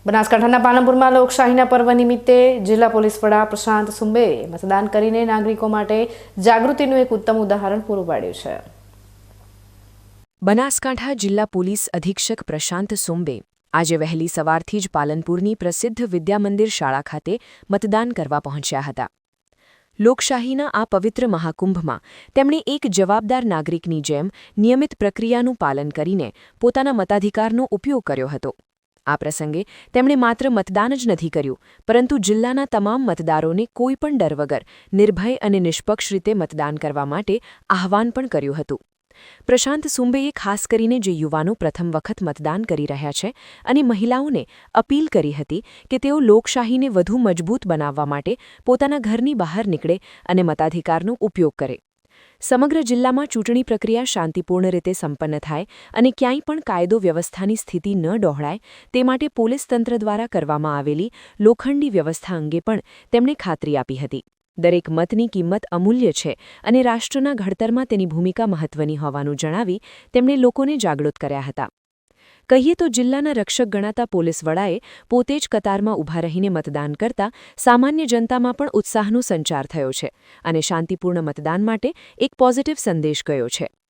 બનાસકાંઠાના પાલનપુરમાં લોકશાહીના પર્વ નિમિત્તે જિલ્લા પોલીસ વડા પ્રશાંત સુંબેએ મતદાન કરીને નાગરિકો માટે જાગૃતિનું એક ઉત્તમ ઉદાહરણ પૂરું પાડ્યું છે। બનાસકાંઠા જિલ્લા પોલીસ અધિક્ષક પ્રશાંત સુંબે આજે વહેલી સવારથી જ પાલનપુરની પ્રસિદ્ધ વિદ્યામંદિર શાળા ખાતે મતદાન કરવા પહોંચ્યા હતા। લોકશાહીના આ પવિત્ર મહાકુંભમાં તેમણે એક જવાબદાર નાગરિકની જેમ નિયમિત પ્રક્રિયાનું પાલન કરીને પોતાના મતાધિકારનો ઉપયોગ કર્યો હતો। આ પ્રસંગે તેમણે માત્ર મતદાન જ નથી કર્યું, પરંતુ જિલ્લાના તમામ મતદારોને કોઈપણ ડર વગર નિર્ભય અને નિષ્પક્ષ રીતે મતદાન કરવા માટે આહ્વાન પણ કર્યું હતું। પ્રશાંત સુંબેએ ખાસ કરીને જે યુવાનો પ્રથમ વખત મતદાન કરી રહ્યા છે અને મહિલાઓને અપીલ કરી હતી કે તેઓ લોકશાહીને વધુ મજબૂત બનાવવા માટે પોતાના ઘરની બહાર નીકળે અને મતાધિકારનો ઉપયોગ કરે। સમગ્ર જિલ્લામાં ચૂંટણી પ્રક્રિયા શાંતિપૂર્ણ રીતે સંપન્ન થાય અને ક્યાંય પણ કાયદો વ્યવસ્થાની સ્થિતિ ન ડહોળાય તે માટે પોલીસ તંત્ર દ્વારા કરવામાં આવેલી લોખંડી વ્યવસ્થા અંગે પણ તેમણે ખાતરી આપી હતી। દરેક મતની કિંમત અમૂલ્ય છે અને રાષ્ટ્રના ઘડતરમાં તેની ભૂમિકા મહત્વની હોવાનું જણાવી તેમણે લોકોને જાગૃત કર્યા હતા। કહીએ તો જિલ્લાના રક્ષક ગણાતા પોલીસ વડાએ પોતે જ કતારમાં ઊભા રહીને મતદાન કરતા સામાન્ય જનતામાં પણ ઉત્સાહનો સંચાર થયો છે અને શાંતિપૂર્ણ મતદાન માટે એક પોઝિટિવ સંદેશ ગયો છે।